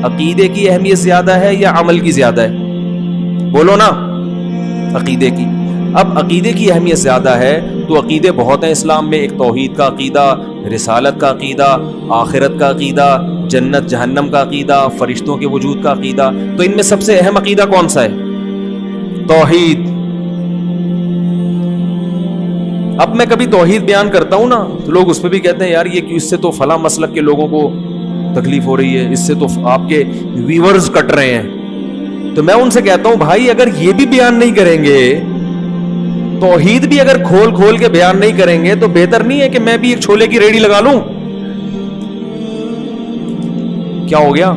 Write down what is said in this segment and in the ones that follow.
عقیدے کی اہمیت زیادہ ہے یا عمل کی زیادہ ہے؟ بولو نا. عقیدے کی. اب عقیدے کی اہمیت زیادہ ہے تو عقیدے بہت ہیں اسلام میں. ایک توحید کا عقیدہ، رسالت کا عقیدہ، آخرت کا عقیدہ، جنت جہنم کا عقیدہ، فرشتوں کے وجود کا عقیدہ. تو ان میں سب سے اہم عقیدہ کون سا ہے؟ توحید. اب میں کبھی توحید بیان کرتا ہوں نا تو لوگ اس پہ بھی کہتے ہیں یار یہ اس سے تو فلاں مسلک کے لوگوں کو تکلیف ہو رہی ہے، اس سے تو آپ کے ویورز کٹ رہے ہیں. تو میں ان سے کہتا ہوں بھائی اگر یہ بھی بیان نہیں کریں گے، توحید بھی اگر کھول کھول کے بیان نہیں کریں گے تو بہتر نہیں ہے کہ میں بھی ایک چھولے کی ریڑھی لگا لوں؟ کیا ہو گیا؟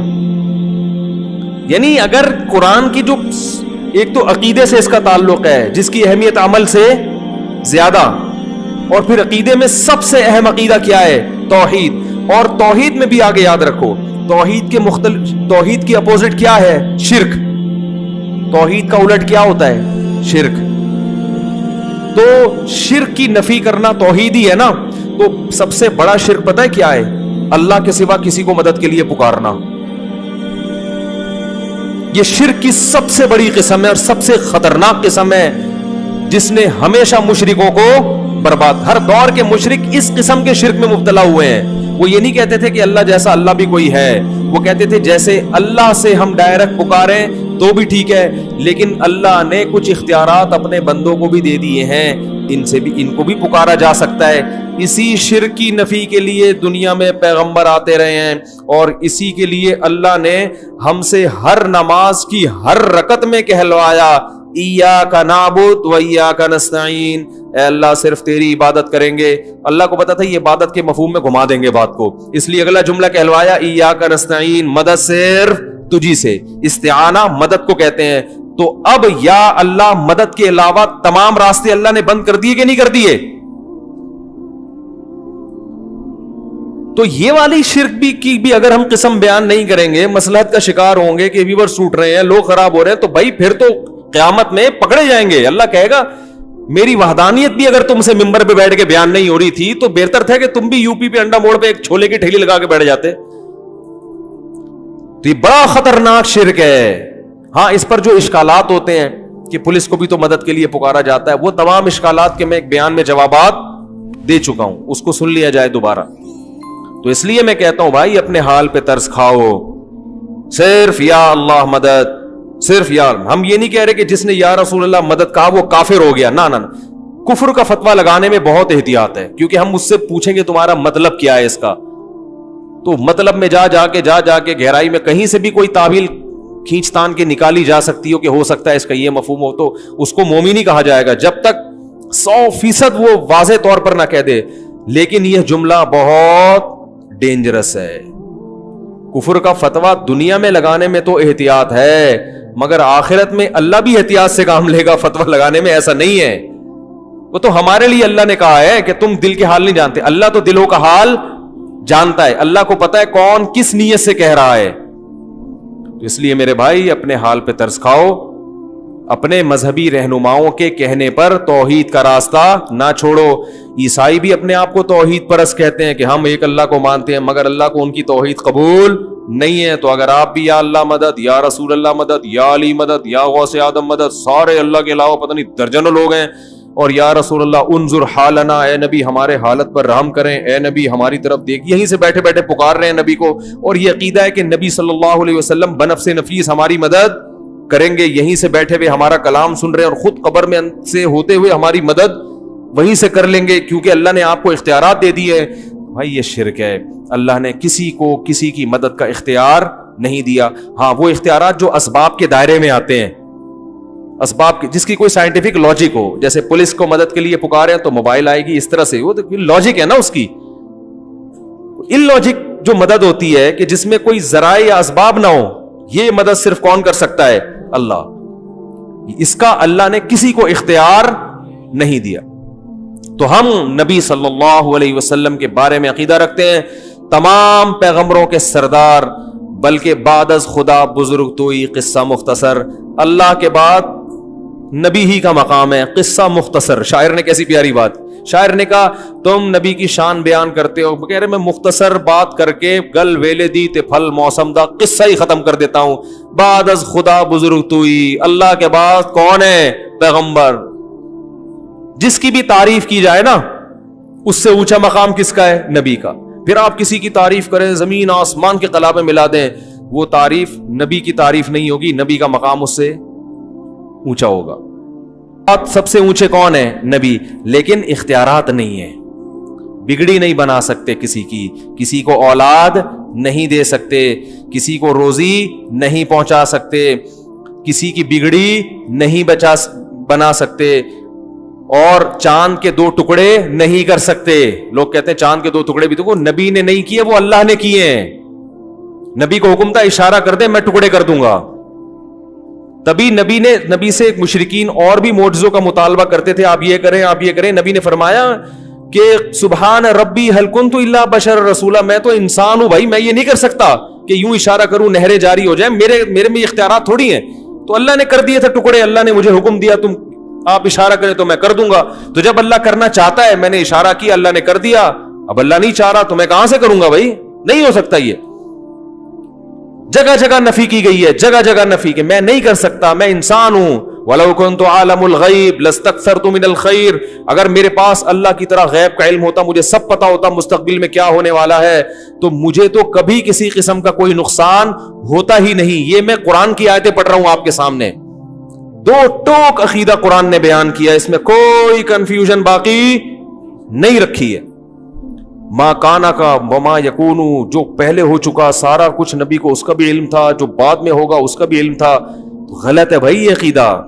یعنی اگر قرآن کی جو ایک تو عقیدے سے اس کا تعلق ہے جس کی اہمیت عمل سے زیادہ، اور پھر عقیدے میں سب سے اہم عقیدہ کیا ہے؟ توحید. اور توحید میں بھی آگے یاد رکھو توحید کی اپوزٹ کیا ہے؟ شرک. توحید کا الٹ کیا ہوتا ہے؟ شرک. تو شرک کی نفی کرنا توحید ہی ہے نا. تو سب سے بڑا شرک پتہ ہے کیا ہے؟ اللہ کے سوا کسی کو مدد کے لیے پکارنا. یہ شرک کی سب سے بڑی قسم ہے اور سب سے خطرناک قسم ہے جس نے ہمیشہ مشرکوں کو برباد. ہر دور کے مشرک اس قسم کے شرک میں مبتلا ہوئے ہیں. وہ یہ نہیں کہتے تھے کہ اللہ جیسا اللہ بھی کوئی ہے، وہ کہتے تھے جیسے اللہ سے ہم ڈائریکٹ پکاریں تو بھی ٹھیک ہے، لیکن اللہ نے کچھ اختیارات اپنے بندوں کو بھی دے دیے ہیں، ان کو بھی پکارا جا سکتا ہے. اسی شرک کی نفی کے لیے دنیا میں پیغمبر آتے رہے ہیں، اور اسی کے لیے اللہ نے ہم سے ہر نماز کی ہر رکعت میں کہلوایا ایاک نعبد و ایاک نستعین، اے اللہ صرف تیری عبادت کریں گے. اللہ کو پتا تھا یہ عبادت کے مفہوم میں گھما دیں گے بات کو، اس لیے اگلا جملہ کہلوایا ایاک نستعین، مدد صرف تجھی سے. استعانہ مدد کو کہتے ہیں. تو اب یا اللہ مدد کے علاوہ تمام راستے اللہ نے بند کر دیے کہ نہیں کر دیے؟ تو یہ والی شرک کی بھی اگر ہم قسم بیان نہیں کریں گے، مصلحت کا شکار ہوں گے کہ ویور ٹوٹ رہے ہیں، لوگ خراب ہو رہے ہیں، تو بھائی پھر تو قیامت میں پکڑے جائیں گے. اللہ کہے گا میری وحدانیت بھی اگر تم سے ممبر پہ بیٹھ کے بیان نہیں ہو رہی تھی تو بہتر تھا کہ تم بھی یو پی پہ انڈا موڑ پہ ایک چھولے کی ٹھیلی لگا کے بیٹھ جاتے. تو یہ بڑا خطرناک شرک ہے. ہاں اس پر جو اشکالات ہوتے ہیں کہ پولیس کو بھی تو مدد کے لیے پکارا جاتا ہے، وہ تمام اشکالات کے میں ایک بیان میں جوابات دے چکا ہوں، اس کو سن لیا جائے دوبارہ. تو اس لیے میں کہتا ہوں بھائی اپنے حال پہ ترس کھاؤ، صرف یا اللہ مدد، صرف یا. ہم یہ نہیں کہہ رہے کہ جس نے یا رسول اللہ مدد کہا وہ کافر ہو گیا، نہ نہ. کفر کا فتویٰ لگانے میں بہت احتیاط ہے، کیونکہ ہم اس سے پوچھیں گے تمہارا مطلب کیا ہے اس کا. تو مطلب میں جا کے گہرائی میں کہیں سے بھی کوئی تعویل کھینچ تان کے نکالی جا سکتی ہو کہ ہو سکتا ہے اس کا یہ مفہوم ہو، تو اس کو مومن ہی کہا جائے گا جب تک 100% وہ واضح طور پر نہ کہہ دے. لیکن یہ جملہ بہت ڈینجرس ہے. کفر کا فتویٰ دنیا میں لگانے میں تو احتیاط ہے، مگر آخرت میں اللہ بھی احتیاط سے کام لے گا. فتویٰ لگانے میں ایسا نہیں ہے. وہ تو ہمارے لیے اللہ نے کہا ہے کہ تم دل کے حال نہیں جانتے، اللہ تو دلوں کا حال جانتا ہے. اللہ کو پتا ہے کون کس نیت سے کہہ رہا ہے. تو اس لیے میرے بھائی اپنے حال پہ ترس کھاؤ، اپنے مذہبی رہنماؤں کے کہنے پر توحید کا راستہ نہ چھوڑو. عیسائی بھی اپنے آپ کو توحید پرست کہتے ہیں کہ ہم ایک اللہ کو مانتے ہیں، مگر اللہ کو ان کی توحید قبول نہیں ہے. تو اگر آپ بھی یا اللہ مدد، یا رسول اللہ مدد، یا علی مدد، یا غوث آدم مدد، سارے اللہ کے علاوہ پتہ نہیں درجنوں لوگ ہیں، اور یا رسول اللہ انظر حالنا، اے نبی ہمارے حالت پر رحم کریں، اے نبی ہماری طرف دیکھ، یہیں سے بیٹھے بیٹھے پکار رہے ہیں نبی کو. اور یہ عقیدہ ہے کہ نبی صلی اللہ علیہ وسلم بنفس نفیس ہماری مدد کریں گے، یہیں سے بیٹھے ہوئے ہمارا کلام سن رہے ہیں، اور خود قبر میں سے ہوتے ہوئے ہماری مدد وہیں سے کر لیں گے کیونکہ اللہ نے آپ کو اختیارات دے دیے. بھائی یہ شرک ہے. اللہ نے کسی کو کسی کی مدد کا اختیار نہیں دیا. ہاں وہ اختیارات جو اسباب کے دائرے میں آتے ہیں، اسباب جس کی کوئی سائنٹیفک لاجک ہو، جیسے پولیس کو مدد کے لیے پکارے تو موبائل آئے گی اس طرح سے، وہ لاجک ہے نا اس کی. ان لاجک جو مدد ہوتی ہے کہ جس میں کوئی ذرائع یا اسباب نہ ہو، یہ مدد صرف کون کر سکتا ہے؟ اللہ. اس کا اللہ نے کسی کو اختیار نہیں دیا. تو ہم نبی صلی اللہ علیہ وسلم کے بارے میں عقیدہ رکھتے ہیں تمام پیغمبروں کے سردار، بلکہ بعد از خدا بزرگ توئی قصہ مختصر، اللہ کے بعد نبی ہی کا مقام ہے. قصہ مختصر. شاعر نے کیسی پیاری بات, شاعر نے کہا تم نبی کی شان بیان کرتے ہو, کہہ رہے میں مختصر بات کر کے گل ویلے دی تے پھل موسم دا قصہ ہی ختم کر دیتا ہوں. بعد از خدا بزرگ توئی, اللہ کے بعد کون ہے؟ پیغمبر. جس کی بھی تعریف کی جائے نا, اس سے اونچا مقام کس کا ہے؟ نبی کا. پھر آپ کسی کی تعریف کریں, زمین آسمان کے قلابے ملا دیں, وہ تعریف نبی کی تعریف نہیں ہوگی, نبی کا مقام اس سے اونچا ہوگا. سب سے اونچے کون ہے؟ نبی. لیکن اختیارات نہیں ہیں, بگڑی نہیں بنا سکتے کسی کی, کسی کو اولاد نہیں دے سکتے, کسی کو روزی نہیں پہنچا سکتے, کسی کی بگڑی نہیں بنا سکتے, اور چاند کے 2 ٹکڑے نہیں کر سکتے. لوگ کہتے ہیں چاند کے 2 ٹکڑے بھی تو وہ نبی نے نہیں کیے, وہ اللہ نے کیے ہیں. نبی کو حکم تھا اشارہ کر دے میں ٹکڑے کر دوں گا. تبھی نبی سے مشرکین اور بھی معجزوں کا مطالبہ کرتے تھے, آپ یہ کریں آپ یہ کریں. نبی نے فرمایا کہ سبحان ربی هل كنت الا بشر رسولا, میں تو انسان ہوں بھائی, میں یہ نہیں کر سکتا کہ یوں اشارہ کروں نہریں جاری ہو جائیں, میرے میں اختیارات تھوڑی ہیں. تو اللہ نے کر دیے تھے ٹکڑے, اللہ نے مجھے حکم دیا تم آپ اشارہ کریں تو میں کر دوں گا. تو جب اللہ کرنا چاہتا ہے, میں نے اشارہ کیا اللہ نے کر دیا, اب اللہ نہیں چاہ رہا تو میں کہاں سے کروں گا بھائی, نہیں ہو سکتا. یہ جگہ جگہ نفی کی گئی ہے, جگہ جگہ نفی کہ میں نہیں کر سکتا, میں انسان ہوں. وَلَوْ كُنْتُ عَالَمُ الْغَيْبِ لَاسْتَكْثَرْتُ مِنَ الْخَيْرِ, اگر میرے پاس اللہ کی طرح غیب کا علم ہوتا, مجھے سب پتا ہوتا مستقبل میں کیا ہونے والا ہے, تو مجھے تو کبھی کسی قسم کا کوئی نقصان ہوتا ہی نہیں. یہ میں قرآن کی آیتیں پڑھ رہا ہوں آپ کے سامنے, 2 ٹوک عقیدہ قرآن نے بیان کیا, اس میں کوئی کنفیوژن باقی نہیں رکھی ہے. ما کانا کا وما یکونو, جو پہلے ہو چکا سارا کچھ نبی کو اس کا بھی علم تھا, جو بعد میں ہوگا اس کا بھی علم تھا. تو غلط ہے بھائی یہ عقیدہ.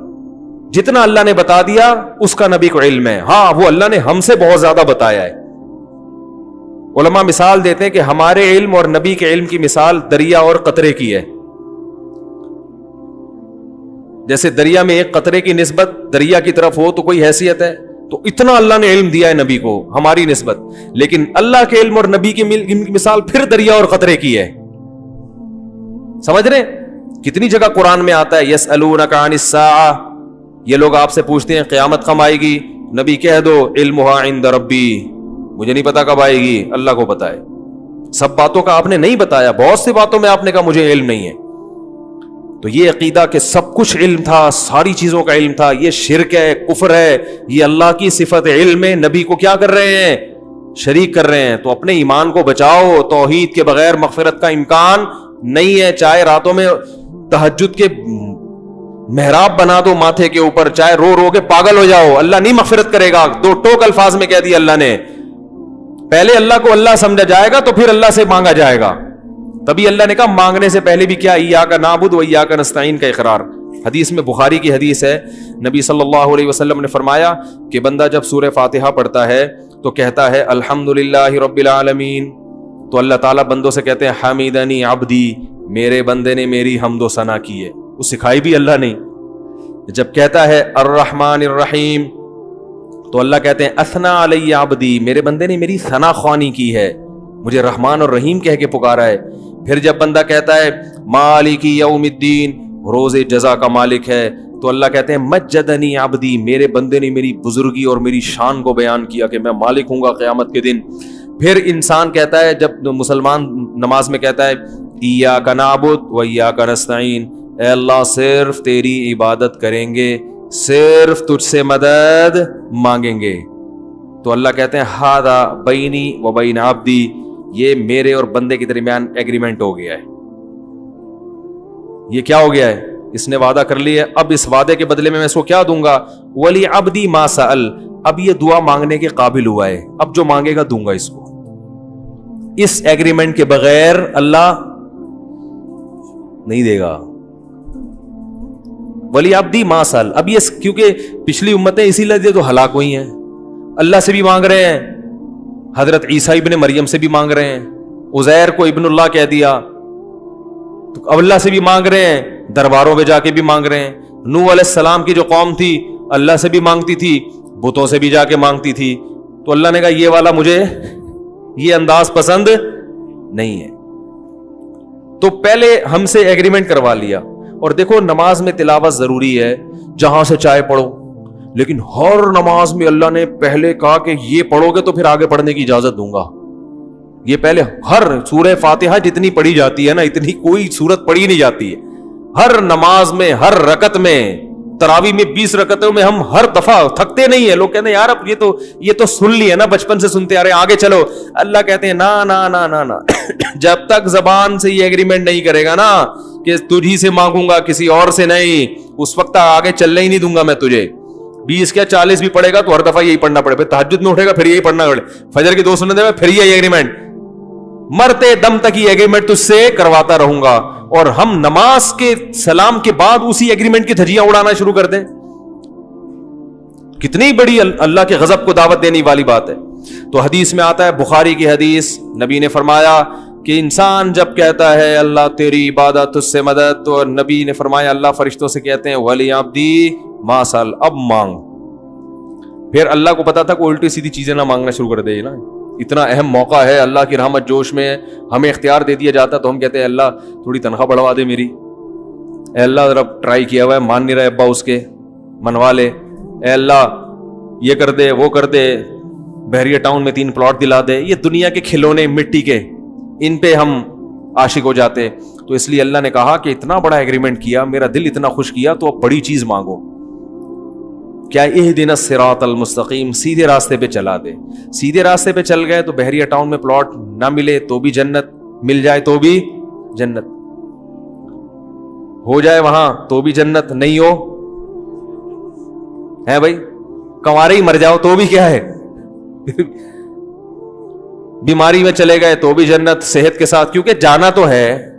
جتنا اللہ نے بتا دیا اس کا نبی کو علم ہے. ہاں وہ اللہ نے ہم سے بہت زیادہ بتایا ہے. علماء مثال دیتے ہیں کہ ہمارے علم اور نبی کے علم کی مثال دریا اور قطرے کی ہے. جیسے دریا میں ایک قطرے کی نسبت دریا کی طرف ہو تو کوئی حیثیت ہے, تو اتنا اللہ نے علم دیا ہے نبی کو ہماری نسبت. لیکن اللہ کے علم اور نبی کی مثال پھر دریا اور قطرے کی ہے. سمجھ رہے ہیں؟ کتنی جگہ قرآن میں آتا ہے یسألونک عن الساعہ, یہ لوگ آپ سے پوچھتے ہیں قیامت کب آئے گی, نبی کہہ دو علمها عند ربی, مجھے نہیں پتا کب آئے گی, اللہ کو پتا ہے. سب باتوں کا آپ نے نہیں بتایا, بہت سی باتوں میں آپ نے کہا مجھے علم نہیں ہے. تو یہ عقیدہ کہ سب کچھ علم تھا, ساری چیزوں کا علم تھا, یہ شرک ہے, کفر ہے. یہ اللہ کی صفت علم ہے, نبی کو کیا کر رہے ہیں؟ شریک کر رہے ہیں. تو اپنے ایمان کو بچاؤ, توحید کے بغیر مغفرت کا امکان نہیں ہے. چاہے راتوں میں تہجد کے محراب بنا دو ماتھے کے اوپر, چاہے رو رو کے پاگل ہو جاؤ, اللہ نہیں مغفرت کرے گا. 2 ٹوک الفاظ میں کہہ دیا اللہ نے. پہلے اللہ کو اللہ سمجھا جائے گا تو پھر اللہ سے مانگا جائے گا. تبھی اللہ نے کہا مانگنے سے پہلے بھی کیا, ایاک نعبد و ایاک نستعین کا اقرار. حدیث میں, بخاری کی حدیث ہے, نبی صلی اللہ علیہ وسلم نے فرمایا کہ بندہ جب سورہ فاتحہ پڑھتا ہے تو کہتا ہے الحمدللہ رب العالمین, تو اللہ تعالیٰ بندوں سے کہتے ہیں حمیدنی عبدی, میرے بندے نے میری حمد و ثنا کی ہے. وہ سکھائی بھی اللہ نے. جب کہتا ہے الرحمن الرحیم تو اللہ کہتے ہیں اثنا علی عبدی, میرے بندے نے میری ثنا خوانی کی ہے, مجھے رحمان اور رحیم کہہ کے پکارا ہے. پھر جب بندہ کہتا ہے مالک یوم الدین, روز جزا کا مالک ہے, تو اللہ کہتے ہیں مجدنی عبدی, میرے بندے نے میری بزرگی اور میری شان کو بیان کیا کہ میں مالک ہوں گا قیامت کے دن. پھر انسان کہتا ہے, جب مسلمان نماز میں کہتا ہے ایاک نعبد و ایاک نستعین, اے اللہ صرف تیری عبادت کریں گے, صرف تجھ سے مدد مانگیں گے. تو اللہ کہتے ہیں ھذا بینی و بین عبدی, یہ میرے اور بندے کے درمیان ایگریمنٹ ہو گیا ہے. یہ کیا ہو گیا ہے؟ اس نے وعدہ کر لیا ہے, اب اس وعدے کے بدلے میں اس کو کیا دوں گا, ولی عبدی ما سأل, اب یہ دعا مانگنے کے قابل ہوا ہے, اب جو مانگے گا دوں گا اس کو. اس ایگریمنٹ کے بغیر اللہ نہیں دے گا. ولی عبدی ما سأل, اب یہ کیونکہ پچھلی امتیں اسی لیے تو ہلاک ہوئی ہیں, اللہ سے بھی مانگ رہے ہیں, حضرت عیسیٰ ابن مریم سے بھی مانگ رہے ہیں, عزیر کو ابن اللہ کہہ دیا, تو اب اللہ سے بھی مانگ رہے ہیں, درباروں پہ جا کے بھی مانگ رہے ہیں. نوح علیہ السلام کی جو قوم تھی اللہ سے بھی مانگتی تھی, بتوں سے بھی جا کے مانگتی تھی, تو اللہ نے کہا یہ والا مجھے یہ انداز پسند نہیں ہے. تو پہلے ہم سے ایگریمنٹ کروا لیا. اور دیکھو نماز میں تلاوت ضروری ہے, جہاں سے چاہے پڑھو. لیکن ہر نماز میں اللہ نے پہلے کہا کہ یہ پڑھو گے تو پھر آگے پڑھنے کی اجازت دوں گا. یہ پہلے ہر سورہ فاتحہ جتنی پڑھی جاتی ہے نا, اتنی کوئی سورت پڑھی نہیں جاتی ہے. ہر نماز میں, ہر رکعت میں, تراویح میں 20 رکعتوں میں ہم ہر دفعہ تھکتے نہیں ہیں. لوگ کہتے ہیں یار اب یہ تو سن لی ہے نا, بچپن سے سنتے آ رہے ہیں, آگے چلو. اللہ کہتے ہیں نا نا نا نا نا, جب تک زبان سے یہ ایگریمنٹ نہیں کرے گا نا کہ تجھی سے مانگوں گا کسی اور سے نہیں, اس وقت آگے چلنے ہی نہیں دوں گا میں تجھے. 20 کیا 40 بھی پڑے گا تو ہر دفعہ یہی پڑھنا پڑے, پھر تہجد میں اٹھے گا پھر یہی پڑھنا پڑے, فجر کی 2 سنتیں میں پھر یہی ایگریمنٹ, مرتے دم تک یہ ایگریمنٹ تجھ سے کرواتا رہوں گا. اور ہم نماز کے سلام کے بعد اسی ایگریمنٹ کی دھجیاں اڑانا شروع کر دیں, کتنی بڑی اللہ کے غضب کو دعوت دینے والی بات ہے. تو حدیث میں آتا ہے, بخاری کی حدیث, نبی نے فرمایا کہ انسان جب کہتا ہے اللہ تیری عبادت تجھ سے مدد, تو نبی نے فرمایا اللہ فرشتوں سے کہتے ہیں ولی عبدی ما سال, اب مانگ. پھر اللہ کو پتا تھا کہ الٹی سیدھی چیزیں نہ مانگنا شروع کر دے نا, اتنا اہم موقع ہے, اللہ کی رحمت جوش میں ہمیں اختیار دے دیا جاتا تو ہم کہتے ہیں اللہ تھوڑی تنخواہ بڑھوا دے میری, اے اللہ ذرا ٹرائی کیا ہوا ہے, مان نہیں رہے ابا اس کے, منوا لے, اے اللہ یہ کر دے وہ کر دے, بحریہ ٹاؤن میں 3 پلاٹ دلا دے. یہ دنیا کے کھلونے مٹی کے, ان پہ ہم عاشق ہو جاتے. تو اس لیے اللہ نے کہا کہ اتنا بڑا ایگریمنٹ کیا, میرا دل اتنا خوش کیا, تو اب بڑی چیز مانگو. کیا اہدنا الصراط المستقیم, سیدھے راستے پہ چلا دے. سیدھے راستے پہ چل گئے تو بحریہ ٹاؤن میں پلاٹ نہ ملے تو بھی جنت, مل جائے تو بھی جنت, ہو جائے وہاں تو بھی جنت, نہیں ہو ہے بھائی کنوارے ہی مر جاؤ تو بھی کیا ہے, بیماری میں چلے گئے تو بھی جنت, صحت کے ساتھ, کیونکہ جانا تو ہے.